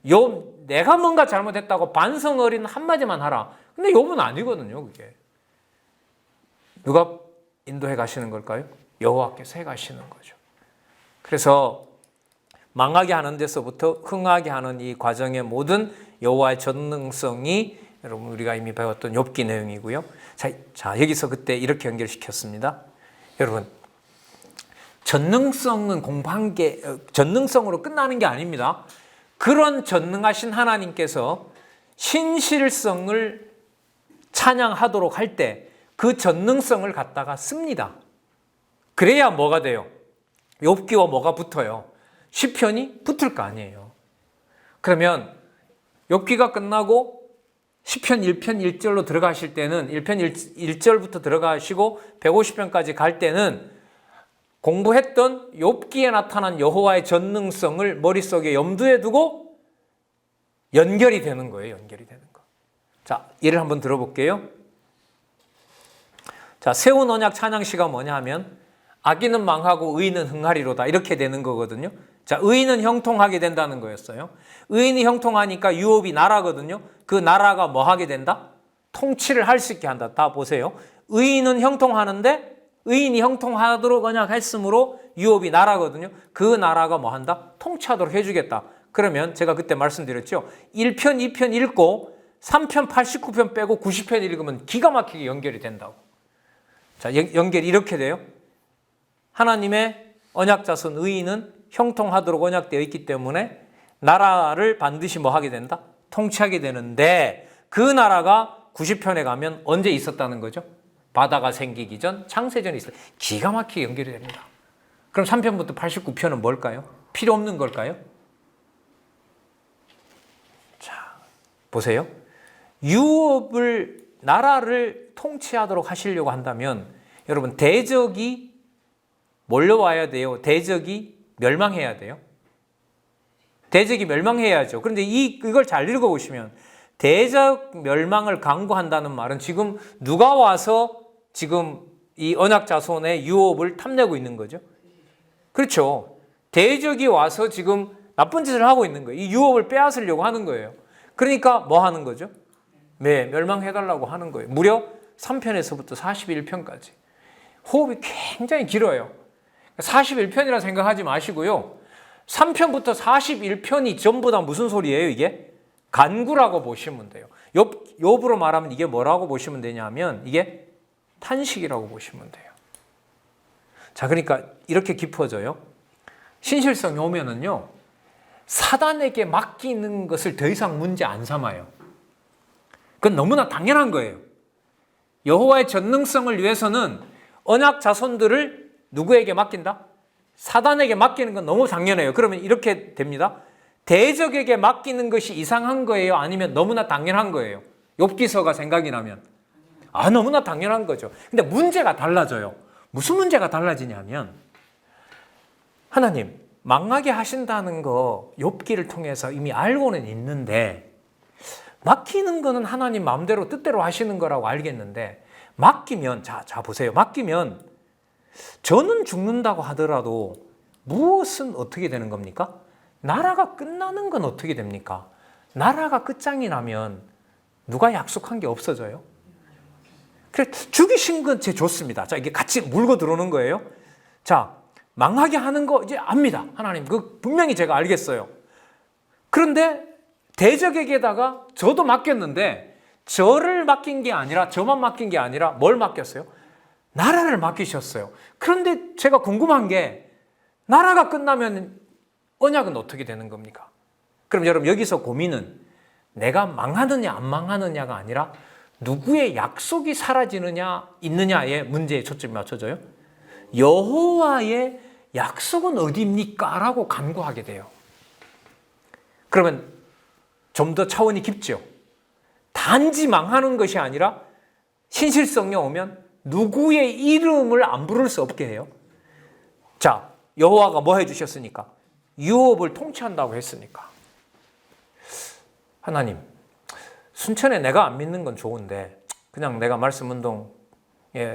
욥 내가 뭔가 잘못했다고 반성 어린 한마디만 하라. 근데 욥은 아니거든요. 그게. 누가 인도해 가시는 걸까요? 여호와께서 해 가시는 거죠. 그래서 망하게 하는 데서부터 흥하게 하는 이 과정의 모든 여호와의 전능성이 여러분 우리가 이미 배웠던 욥기 내용이고요. 자 여기서 그때 이렇게 연결시켰습니다. 여러분 전능성은 공부한 게 전능성으로 끝나는 게 아닙니다. 그런 전능하신 하나님께서 신실성을 찬양하도록 할 때 그 전능성을 갖다가 씁니다. 그래야 뭐가 돼요? 욥기와 뭐가 붙어요? 시편이 붙을 거 아니에요. 그러면 욥기가 끝나고 시편 1편 1절로 들어가실 때는 1편 1절부터 들어가시고 150편까지 갈 때는 공부했던 욥기에 나타난 여호와의 전능성을 머릿속에 염두에 두고 연결이 되는 거예요. 연결이 되는 거. 자, 예를 한번 들어볼게요. 자, 세운 언약 찬양시가 뭐냐 하면 악인은 망하고 의인은 흥하리로다 이렇게 되는 거거든요. 자, 의인은 형통하게 된다는 거였어요. 의인이 형통하니까 유업이 나라거든요. 그 나라가 뭐 하게 된다? 통치를 할 수 있게 한다. 다 보세요. 의인은 형통하는데 의인이 형통하도록 언약했으므로 유업이 나라거든요. 그 나라가 뭐 한다? 통치하도록 해주겠다. 그러면 제가 그때 말씀드렸죠. 1편, 2편 읽고 3편, 89편 빼고 90편 읽으면 기가 막히게 연결이 된다고. 자, 연결이 이렇게 돼요. 하나님의 언약자손 의인은 형통하도록 언약되어 있기 때문에 나라를 반드시 뭐 하게 된다? 통치하게 되는데 그 나라가 90편에 가면 언제 있었다는 거죠? 바다가 생기기 전 창세전이 있어요. 기가 막히게 연결이 됩니다. 그럼 3편부터 89편은 뭘까요? 필요 없는 걸까요? 자, 보세요. 유업을, 나라를 통치하도록 하시려고 한다면 여러분, 대적이 몰려와야 돼요? 대적이 멸망해야 돼요? 대적이 멸망해야죠. 그런데 이걸 잘 읽어보시면 대적 멸망을 강구한다는 말은 지금 누가 와서 지금 이 언약 자손의 유업을 탐내고 있는 거죠? 그렇죠. 대적이 와서 지금 나쁜 짓을 하고 있는 거예요. 이 유업을 빼앗으려고 하는 거예요. 그러니까 뭐 하는 거죠? 네, 멸망해달라고 하는 거예요. 무려 3편에서부터 41편까지. 호흡이 굉장히 길어요. 41편이라 생각하지 마시고요. 3편부터 41편이 전부 다 무슨 소리예요, 이게? 간구라고 보시면 돼요. 욥으로 말하면 이게 뭐라고 보시면 되냐면 이게 탄식이라고 보시면 돼요. 자, 그러니까 이렇게 깊어져요. 신실성이 오면은요, 사단에게 맡기는 것을 더 이상 문제 안 삼아요. 그건 너무나 당연한 거예요. 여호와의 전능성을 위해서는 언약 자손들을 누구에게 맡긴다? 사단에게 맡기는 건 너무 당연해요. 그러면 이렇게 됩니다. 대적에게 맡기는 것이 이상한 거예요? 아니면 너무나 당연한 거예요? 욥기서가 생각이 나면. 너무나 당연한 거죠. 근데 문제가 달라져요. 무슨 문제가 달라지냐면, 하나님, 망하게 하신다는 거 욥기를 통해서 이미 알고는 있는데, 맡기는 거는 하나님 마음대로 뜻대로 하시는 거라고 알겠는데, 맡기면, 자 보세요. 맡기면 저는 죽는다고 하더라도 무엇은 어떻게 되는 겁니까? 나라가 끝나는 건 어떻게 됩니까? 나라가 끝장이 나면 누가 약속한 게 없어져요? 그래, 죽이신 건 제 좋습니다. 자, 이게 같이 물고 들어오는 거예요. 자, 망하게 하는 거 이제 압니다. 하나님, 그 분명히 제가 알겠어요. 그런데 대적에게다가 저도 맡겼는데 저를 맡긴 게 아니라, 저만 맡긴 게 아니라 뭘 맡겼어요? 나라를 맡기셨어요. 그런데 제가 궁금한 게, 나라가 끝나면 언약은 어떻게 되는 겁니까? 그럼 여러분, 여기서 고민은 내가 망하느냐 안 망하느냐가 아니라 누구의 약속이 사라지느냐 있느냐에 문제에 초점이 맞춰져요. 여호와의 약속은 어디입니까? 라고 간구하게 돼요. 그러면 좀 더 차원이 깊죠. 단지 망하는 것이 아니라 신실성이 오면 누구의 이름을 안 부를 수 없게 해요. 자, 여호와가 뭐 해주셨으니까? 유업을 통치한다고 했으니까. 하나님, 순천에 내가 안 믿는 건 좋은데 그냥 내가 말씀 운동에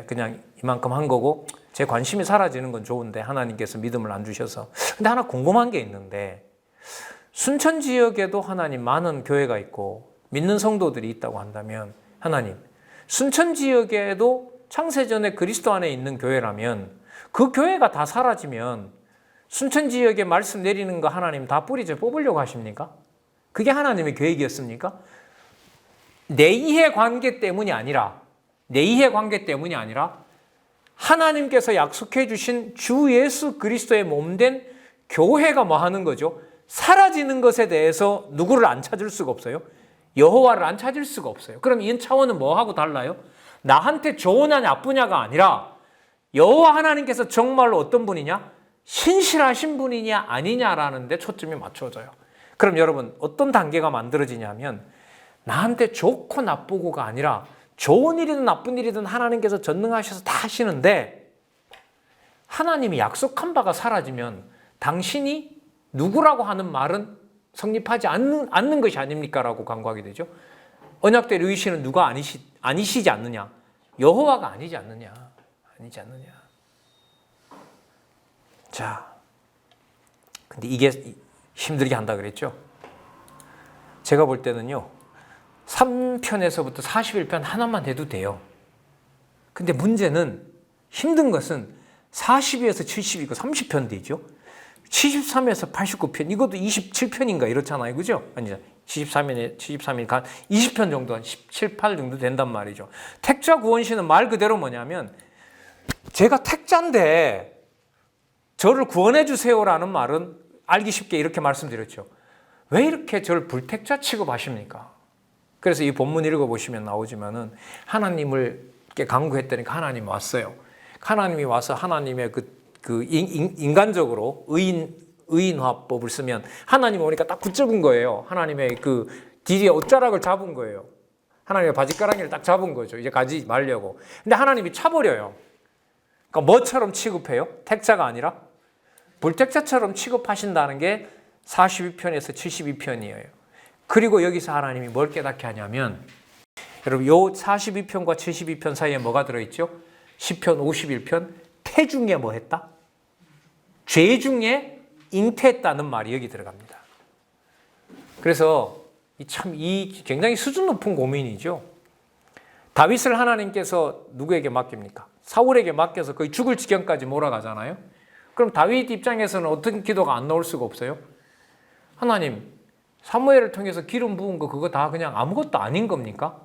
그냥 이만큼 한 거고 제 관심이 사라지는 건 좋은데 하나님께서 믿음을 안 주셔서. 근데 하나 궁금한 게 있는데, 순천 지역에도 하나님 많은 교회가 있고 믿는 성도들이 있다고 한다면, 하나님, 순천 지역에도 창세전에 그리스도 안에 있는 교회라면 그 교회가 다 사라지면 순천 지역에 말씀 내리는 거 하나님 다 뿌리째 뽑으려고 하십니까? 그게 하나님의 계획이었습니까? 내 이해관계 때문이 아니라 하나님께서 약속해 주신 주 예수 그리스도의 몸된 교회가 뭐 하는 거죠? 사라지는 것에 대해서 누구를 안 찾을 수가 없어요? 여호와를 안 찾을 수가 없어요. 그럼 이 차원은 뭐하고 달라요? 나한테 좋으냐 나쁘냐가 아니라 여호와 하나님께서 정말로 어떤 분이냐? 신실하신 분이냐 아니냐라는 데 초점이 맞춰져요. 그럼 여러분, 어떤 단계가 만들어지냐면, 나한테 좋고 나쁘고가 아니라 좋은 일이든 나쁜 일이든 하나님께서 전능하셔서 다 하시는데, 하나님이 약속한 바가 사라지면 당신이 누구라고 하는 말은 성립하지 않는 것이 아닙니까? 라고 간구하게 되죠. 언약대 누이시는 누가 아니시지 않느냐? 여호와가 아니지 않느냐? 자, 근데 이게 힘들게 한다 그랬죠? 제가 볼 때는요, 3편에서부터 41편 하나만 해도 돼요. 근데 문제는, 힘든 것은 42에서 70이고 30편 되죠? 73에서 89편, 이것도 27편인가 이렇잖아요. 그죠? 아니죠. 73이니까 20편 정도, 한 17, 8 정도 된단 말이죠. 택자 구원시는 말 그대로 뭐냐면, 제가 택자인데 저를 구원해 주세요라는 말은 알기 쉽게 이렇게 말씀드렸죠. 왜 이렇게 저를 불택자 취급하십니까? 그래서 이 본문 읽어보시면 나오지만은, 하나님을 그렇게 간구했더니 하나님이 왔어요. 하나님이 와서 하나님의 인간적으로 의인화법을 쓰면 하나님 오니까 딱 붙잡은 거예요. 하나님의 그 뒤에 옷자락을 잡은 거예요. 하나님의 바지가랑이를 딱 잡은 거죠. 이제 가지 말려고. 근데 하나님이 차버려요. 그러니까 뭐처럼 취급해요? 택자가 아니라 불택자처럼 취급하신다는 게 42편에서 72편이에요. 그리고 여기서 하나님이 뭘 깨닫게 하냐면, 여러분 요 42편과 72편 사이에 뭐가 들어있죠? 10편, 51편 태 중에 뭐 했다? 죄 중에 잉태했다는 말이 여기 들어갑니다. 그래서 이 굉장히 수준 높은 고민이죠. 다윗을 하나님께서 누구에게 맡깁니까? 사울에게 맡겨서 거의 죽을 지경까지 몰아가잖아요. 그럼 다윗 입장에서는 어떤 기도가 안 나올 수가 없어요? 하나님, 사무엘을 통해서 기름 부은 거 그거 다 그냥 아무것도 아닌 겁니까?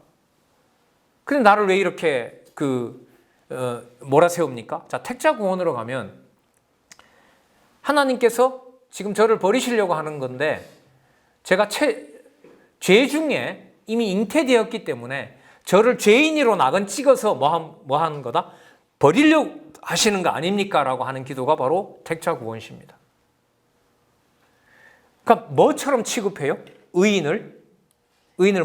근데 나를 왜 이렇게 몰아세웁니까? 자, 택자 구원으로 가면 하나님께서 지금 저를 버리시려고 하는 건데 제가 죄 중에 이미 잉태되었기 때문에 저를 죄인으로 낙은 찍어서 뭐 하는 거다? 버리려고 하시는 거 아닙니까? 라고 하는 기도가 바로 택자 구원시입니다. 그러니까 뭐처럼 취급해요? 의인을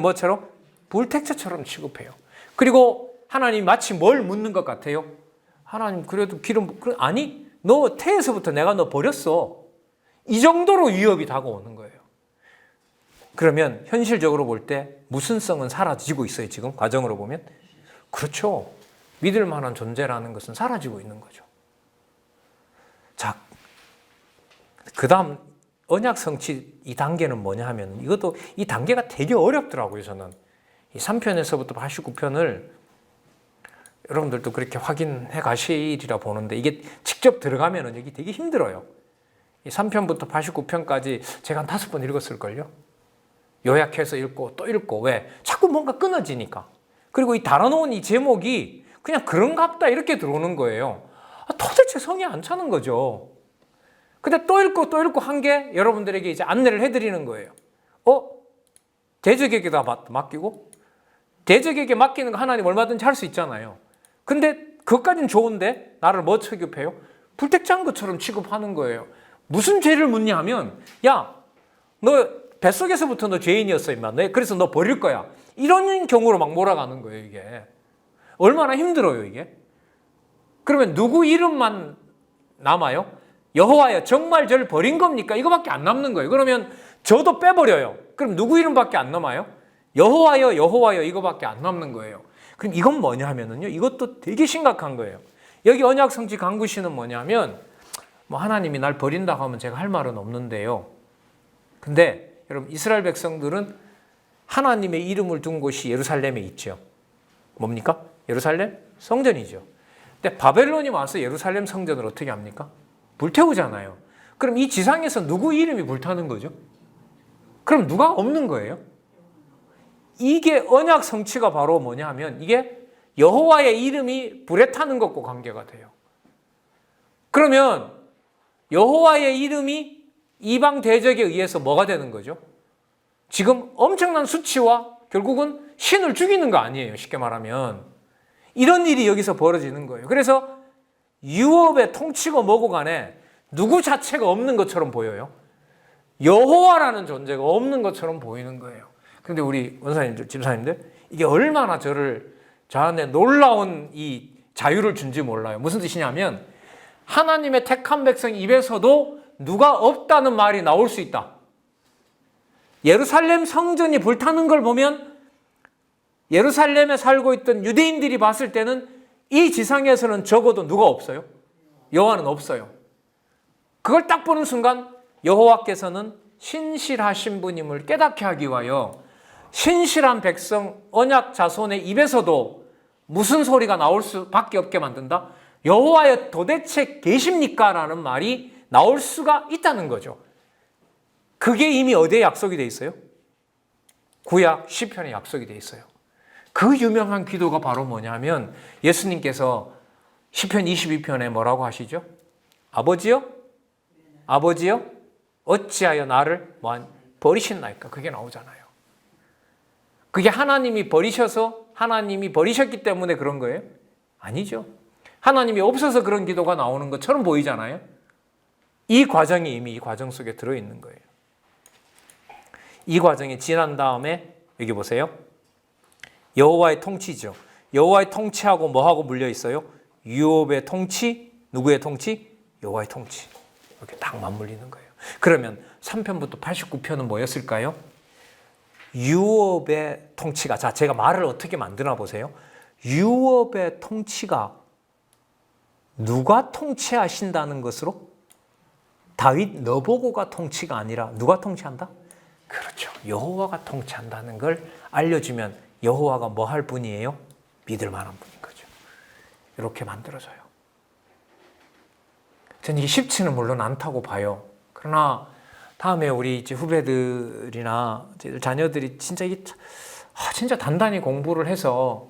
뭐처럼? 불택자처럼 취급해요. 그리고 하나님 마치 뭘 묻는 것 같아요? 하나님 그래도 아니 너 태에서부터 내가 너 버렸어. 이 정도로 위협이 다가오는 거예요. 그러면 현실적으로 볼 때 무슨성은 사라지고 있어요. 지금 과정으로 보면. 그렇죠. 믿을 만한 존재라는 것은 사라지고 있는 거죠. 자, 그 다음 언약 성취 이 단계는 뭐냐 하면 이것도 이 단계가 되게 어렵더라고요. 저는 이 3편에서부터 89편을 여러분들도 그렇게 확인해 가시리라 보는데 이게 직접 들어가면 여기 되게 힘들어요. 이 3편부터 89편까지 제가 한 5번 읽었을걸요. 요약해서 읽고 또 읽고. 왜? 자꾸 뭔가 끊어지니까. 그리고 이 달아놓은 이 제목이 그냥 그런갑다 이렇게 들어오는 거예요. 도대체 성이 안 차는 거죠. 근데 또 읽고 한 게 여러분들에게 이제 안내를 해드리는 거예요. 대적에게다 맡기고 대적에게 맡기는 거 하나님 얼마든지 할 수 있잖아요. 근데 그것까지는 좋은데 나를 뭐 취급해요? 불택자인 것처럼 취급하는 거예요. 무슨 죄를 묻냐 하면 야, 너 뱃속에서부터 너 죄인이었어 임마. 그래서 너 버릴 거야. 이런 경우로 막 몰아가는 거예요. 이게 얼마나 힘들어요 이게. 그러면 누구 이름만 남아요? 여호와여 정말 저를 버린 겁니까? 이거밖에 안 남는 거예요. 그러면 저도 빼버려요. 그럼 누구 이름밖에 안 남아요? 여호와여 여호와여 이거밖에 안 남는 거예요. 그럼 이건 뭐냐 하면은요, 이것도 되게 심각한 거예요. 여기 언약 성취 강구시는 뭐냐면 뭐 하나님이 날 버린다고 하면 제가 할 말은 없는데요. 근데 여러분 이스라엘 백성들은 하나님의 이름을 둔 곳이 예루살렘에 있죠. 뭡니까? 예루살렘 성전이죠. 근데 바벨론이 와서 예루살렘 성전을 어떻게 합니까? 불태우잖아요. 그럼 이 지상에서 누구 이름이 불타는 거죠? 그럼 누가 없는 거예요? 이게 언약 성취가 바로 뭐냐 하면 이게 여호와의 이름이 불에 타는 것과 관계가 돼요. 그러면 여호와의 이름이 이방 대적에 의해서 뭐가 되는 거죠? 지금 엄청난 수치와 결국은 신을 죽이는 거 아니에요. 쉽게 말하면. 이런 일이 여기서 벌어지는 거예요. 그래서 유업의 통치고 뭐고 간에 누구 자체가 없는 것처럼 보여요. 여호와라는 존재가 없는 것처럼 보이는 거예요. 근데 우리 원사님들, 집사님들 이게 얼마나 저한테 놀라운 이 자유를 준지 몰라요. 무슨 뜻이냐면 하나님의 택한 백성 입에서도 누가 없다는 말이 나올 수 있다. 예루살렘 성전이 불타는 걸 보면 예루살렘에 살고 있던 유대인들이 봤을 때는 이 지상에서는 적어도 누가 없어요? 여호와는 없어요. 그걸 딱 보는 순간 여호와께서는 신실하신 분임을 깨닫게 하기 위하여 신실한 백성 언약 자손의 입에서도 무슨 소리가 나올 수밖에 없게 만든다? 여호와여 도대체 계십니까? 라는 말이 나올 수가 있다는 거죠. 그게 이미 어디에 약속이 돼 있어요? 구약 시편에 약속이 돼 있어요. 그 유명한 기도가 바로 뭐냐면 예수님께서 시편 22편에 뭐라고 하시죠? 아버지요? 아버지요? 어찌하여 나를 버리셨나이까? 그게 나오잖아요. 그게 하나님이 버리셨기 때문에 그런 거예요? 아니죠. 하나님이 없어서 그런 기도가 나오는 것처럼 보이잖아요. 이 과정이 이미 이 과정 속에 들어있는 거예요. 이 과정이 지난 다음에 여기 보세요. 여호와의 통치죠. 여호와의 통치하고 뭐하고 물려 있어요? 유업의 통치, 누구의 통치? 여호와의 통치. 이렇게 딱 맞물리는 거예요. 그러면 3편부터 89편은 뭐였을까요? 유업의 통치가, 자, 제가 말을 어떻게 만드나 보세요. 유업의 통치가 누가 통치하신다는 것으로? 다윗 너보고가 통치가 아니라 누가 통치한다? 그렇죠. 여호와가 통치한다는 걸 알려주면 여호와가 뭐 할 분이에요? 믿을 만한 분인 거죠. 이렇게 만들어져요. 저는 이게 쉽지는 물론 않다고 봐요. 그러나 다음에 우리 이제 후배들이나 자녀들이 진짜 이게 진짜 단단히 공부를 해서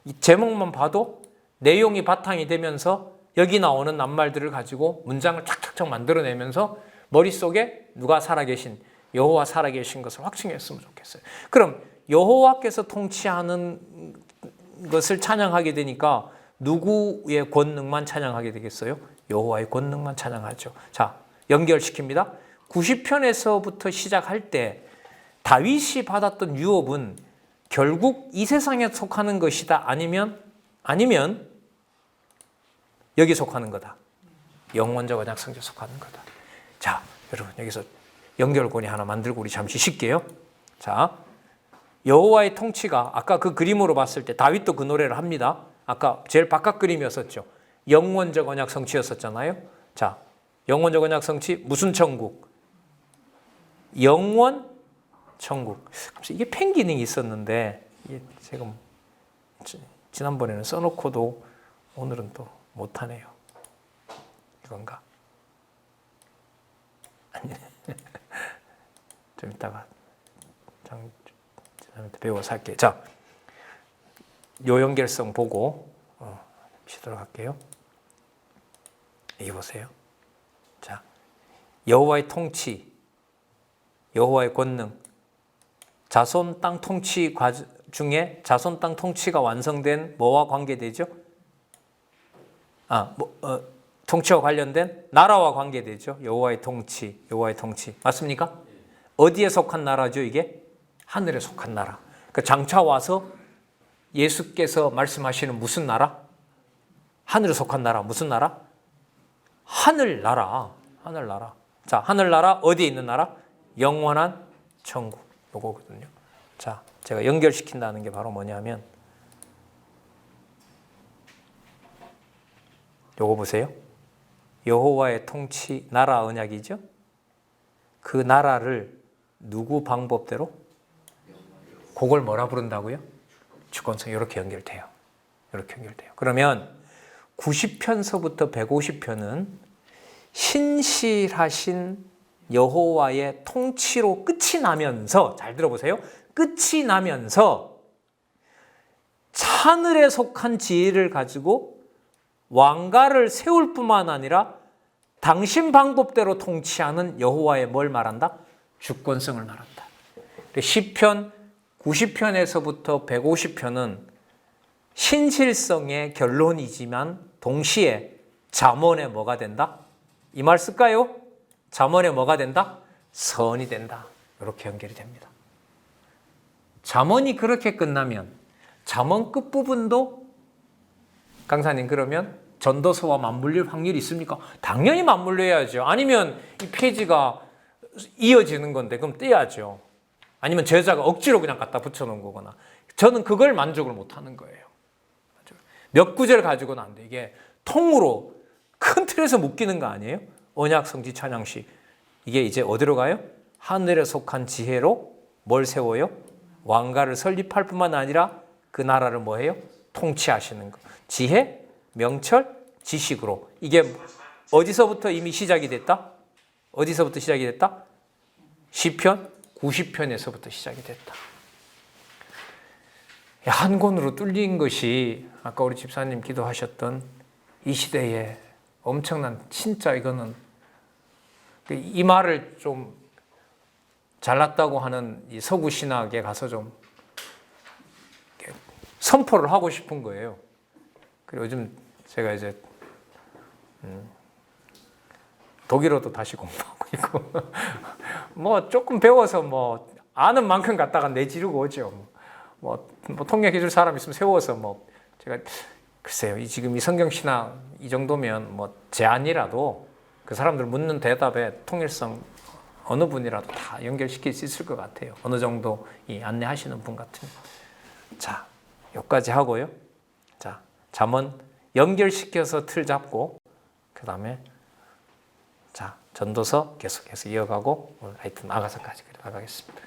이 제목만 봐도 내용이 바탕이 되면서 여기 나오는 낱말들을 가지고 문장을 착착착 만들어내면서 머릿속에 누가 살아계신, 여호와 살아계신 것을 확증했으면 좋겠어요. 그럼 여호와께서 통치하는 것을 찬양하게 되니까 누구의 권능만 찬양하게 되겠어요? 여호와의 권능만 찬양하죠. 자, 연결시킵니다. 90편에서부터 시작할 때 다윗이 받았던 유업은 결국 이 세상에 속하는 것이다. 아니면 여기 속하는 거다. 영원적 언약 성전에 속하는 거다. 자, 여러분 여기서 연결고리 하나 만들고 우리 잠시 쉴게요. 자, 여호와의 통치가 아까 그 그림으로 봤을 때 다윗도 그 노래를 합니다. 아까 제일 바깥 그림이었었죠. 영원적 언약 성취였었잖아요. 자, 영원적 언약 성취 무슨 천국? 영원 천국. 이게 펜 기능이 있었는데 이게 지금 지난번에는 써놓고도 오늘은 또 못하네요. 이건가? 아니, 좀 이따가 배워서 할게요. 자, 요 연결성 보고 쉬도록 할게요. 여기 보세요. 자, 여호와의 통치, 여호와의 권능, 자손 땅 통치 중에 자손 땅 통치가 완성된 뭐와 관계되죠? 통치와 관련된 나라와 관계되죠. 여호와의 통치, 여호와의 통치. 맞습니까? 어디에 속한 나라죠, 이게? 하늘에 속한 나라. 그 장차 와서 예수께서 말씀하시는 무슨 나라? 하늘에 속한 나라. 무슨 나라? 하늘나라. 하늘나라. 자, 하늘나라 어디에 있는 나라? 영원한 천국. 요거거든요. 자, 제가 연결시킨다는 게 바로 뭐냐면 요거 보세요. 여호와의 통치, 나라 언약이죠. 그 나라를 누구 방법대로? 그걸 뭐라 부른다고요? 주권성. 이렇게 연결돼요. 이렇게 연결돼요. 그러면 90편서부터 150편은 신실하신 여호와의 통치로 끝이 나면서, 잘 들어보세요. 끝이 나면서 하늘에 속한 지혜를 가지고 왕가를 세울 뿐만 아니라 당신 방법대로 통치하는 여호와의 뭘 말한다? 주권성을 말한다. 시편 90편에서부터 150편은 신실성의 결론이지만 동시에 잠언에 뭐가 된다? 이 말 쓸까요? 잠언에 뭐가 된다? 선이 된다. 이렇게 연결이 됩니다. 잠언이 그렇게 끝나면 잠언 끝부분도 강사님 그러면 전도서와 맞물릴 확률이 있습니까? 당연히 맞물려야죠. 아니면 이 페이지가 이어지는 건데 그럼 떼야죠. 아니면 제자가 억지로 그냥 갖다 붙여놓은 거거나. 저는 그걸 만족을 못하는 거예요. 몇 구절 가지고는 안 돼. 이게 통으로 큰 틀에서 묶이는 거 아니에요? 언약 성지 찬양시. 이게 이제 어디로 가요? 하늘에 속한 지혜로 뭘 세워요? 왕가를 설립할 뿐만 아니라 그 나라를 뭐 해요? 통치하시는 거. 지혜, 명철, 지식으로. 이게 어디서부터 이미 시작이 됐다? 어디서부터 시작이 됐다? 시편 90편에서부터 시작이 됐다. 한 권으로 뚫린 것이 아까 우리 집사님 기도하셨던 이 시대에 엄청난, 진짜 이거는 이 말을 좀 잘났다고 하는 이 서구 신학에 가서 좀 선포를 하고 싶은 거예요. 그리고 요즘 제가 이제 독일어도 다시 공부하고 있고 뭐 조금 배워서 뭐 아는 만큼 갖다가 내지르고 오죠. 뭐 통역해 줄 사람 있으면 세워서 뭐 제가 글쎄요. 지금 이 성경 신학 이 정도면 뭐 제안이라도 그 사람들 묻는 대답에 통일성 어느 분이라도 다 연결시킬 수 있을 것 같아요. 어느 정도 이 안내하시는 분 같으면. 자, 여기까지 하고요. 자, 잠언 연결시켜서 틀 잡고 그다음에 자, 전도서 계속해서 이어가고 오늘 하여튼 아가서까지 나가겠습니다.